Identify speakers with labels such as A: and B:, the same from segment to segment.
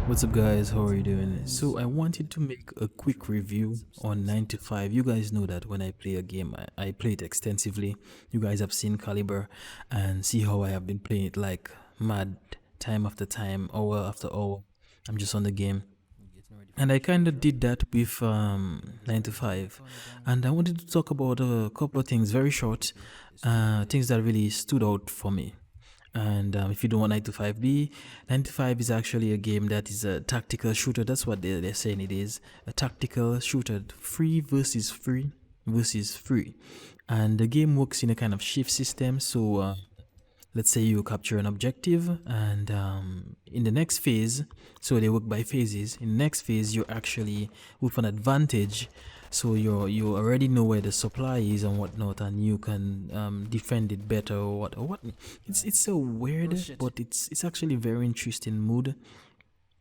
A: What's up, guys? How are you doing? So, I wanted to make a quick review on 9 to 5. You guys know that when I play a game, I play it extensively. You guys have seen Caliber and see how I have been playing it like mad, time after time, hour after hour. I'm just on the game. And I kind of did that with 9 to 5. And I wanted to talk about a couple of things, very short, things that really stood out for me. And if you don't want 9 to 5B, 9 to 5 is actually a game that is a tactical shooter. That's what they're saying it is. A tactical shooter, free. And the game works in a kind of shift system. So let's say you capture an objective, and in the next phase, so they work by phases. In the next phase, you're actually with an advantage, so you already know where the supply is and whatnot, and you can defend it better or what. It's so weird, but it's actually very interesting mood.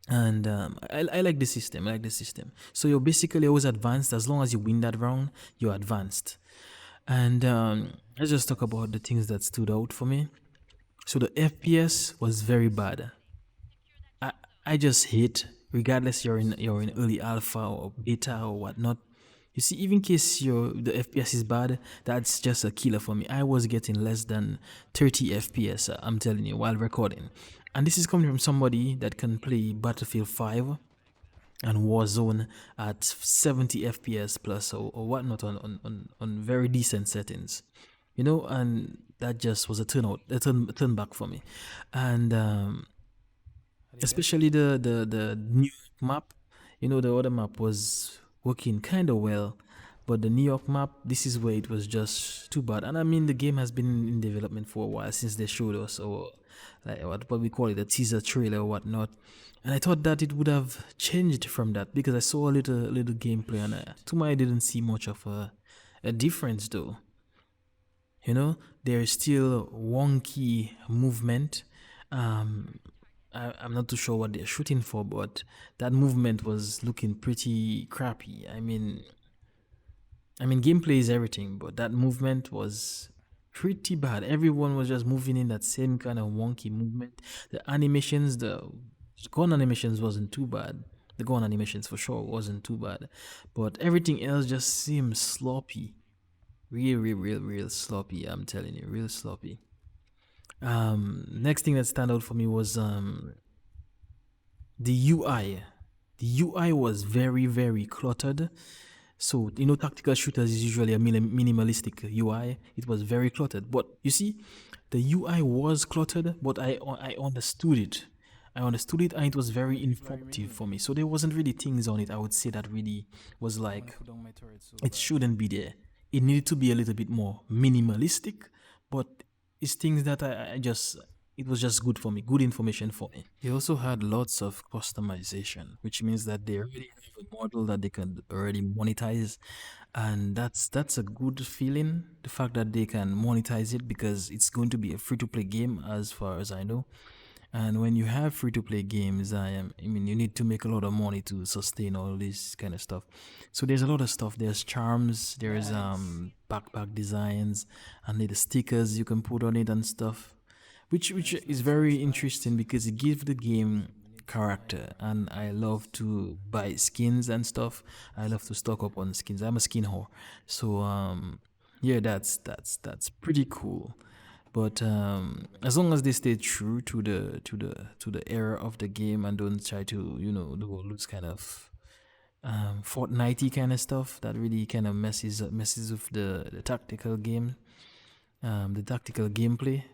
A: And I like the system. I like the system. So you're basically always advanced. As long as you win that round, you're advanced. And let's just talk about the things that stood out for me. So the FPS was very bad. I I just hate, regardless you're in early alpha or beta or whatnot. You see, even in case the FPS is bad, that's just a killer for me. I was getting less than 30 FPS. I'm telling you, while recording, and this is coming from somebody that can play Battlefield 5 and Warzone at 70 FPS plus or whatnot on very decent settings, and that just was a turn back for me. And especially the New York map, the other map was working kind of well, but the New York map, this is where it was just too bad. And I mean, the game has been in development for a while since they showed us, or like what we call it, a teaser trailer or whatnot. And I thought that it would have changed from that because I saw a little gameplay, and to my I didn't see much of a difference though. There is still wonky movement. I'm not too sure what they're shooting for, but that movement was looking pretty crappy. I mean, gameplay is everything, but that movement was pretty bad. Everyone was just moving in that same kind of wonky movement. The animations, the gun animations wasn't too bad. The gun animations for sure wasn't too bad, but everything else just seemed sloppy. Real sloppy. I'm telling you, real sloppy. Next thing that stand out for me was the UI. The UI was very cluttered. So tactical shooters is usually a minimalistic UI. It was very cluttered, but you see, the UI was cluttered, but I understood it. I understood it, and it was very informative for me. So there wasn't really things on it I would say that really was like it shouldn't be there. It needed to be a little bit more minimalistic, but it's things that I just it was just good for me, good information for me. They also had lots of customization, which means that they already have a model that they can already monetize, and that's a good feeling. The fact that they can monetize it because it's going to be a free to play game, as far as I know. And when you have free to play games, I mean, you need to make a lot of money to sustain all this kind of stuff. So there's a lot of stuff. There's charms, there's backpack designs, and the stickers you can put on it and stuff, which is very interesting because it gives the game character. And I love to buy skins and stuff. I love to stock up on skins. I'm a skin whore, so yeah, that's pretty cool. But as long as they stay true to the era of the game and don't try to do all those kind of Fortnite kind of stuff that really kind of messes with the tactical game, the tactical gameplay.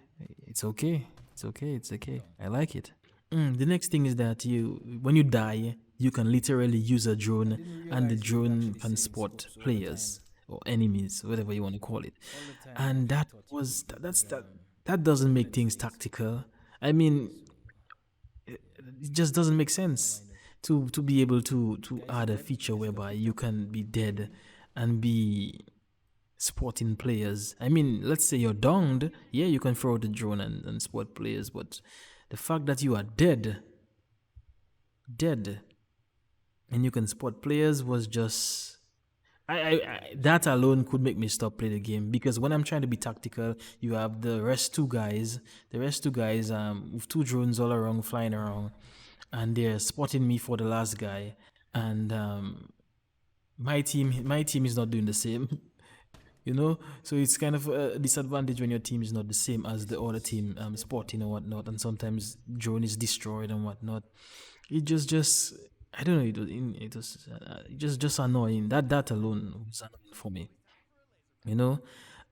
A: It's okay. It's okay. It's okay. I like it. The next thing is that when you die, you can literally use a drone, and the drone can spot players or enemies, whatever you want to call it. And that doesn't make things tactical. I mean, it just doesn't make sense to be able to add a feature whereby you can be dead and be spotting players. I mean, let's say you're downed, yeah, you can throw out the drone and spot players, but the fact that you are dead, and you can spot players was just that alone could make me stop playing the game, because when I'm trying to be tactical, you have the rest two guys with two drones all around flying around, and they're spotting me for the last guy, and my team is not doing the same. So it's kind of a disadvantage when your team is not the same as the other team spotting and whatnot, and sometimes drone is destroyed and whatnot. It just I don't know. It was just annoying. That alone was annoying for me, you know,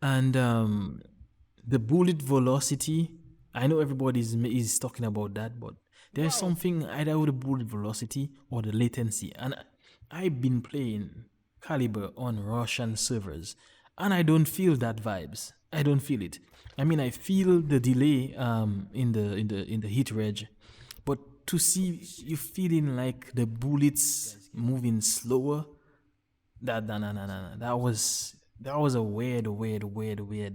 A: and the bullet velocity. I know everybody is talking about that, but there's something either with the bullet velocity or the latency. And I've been playing Caliber on Russian servers, and I don't feel that vibes. I don't feel it. I mean, I feel the delay in the hit reg, but to see you feeling like the bullets moving slower, that no no no no no. That was a weird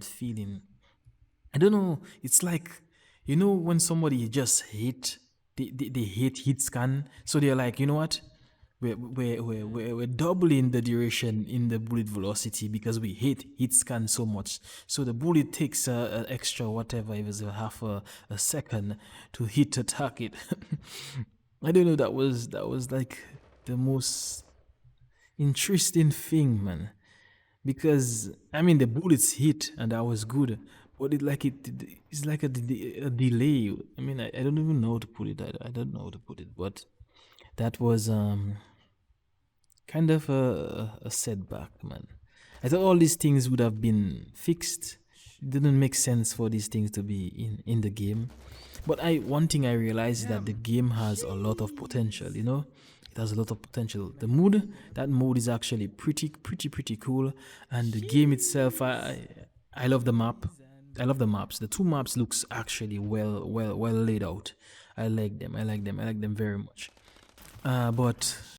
A: feeling. I don't know. It's like when somebody just hate they hate hit scan, so they're like, you know what? We're doubling the duration in the bullet velocity because we hate hit scan so much. So the bullet takes an extra whatever, if it's a half a second to hit a target. I don't know. That was like the most interesting thing, man, because I mean the bullets hit and that was good, but it's like a delay. I mean, I don't even know how to put it. I don't know how to put it, but that was kind of a setback, man. I thought all these things would have been fixed. It didn't make sense for these things to be in the game. But one thing I realized is that the game has a lot of potential, It has a lot of potential. That mode is actually pretty cool. And the game itself, I love the map. I love the maps. The two maps looks actually well laid out. I like them. I like them very much. But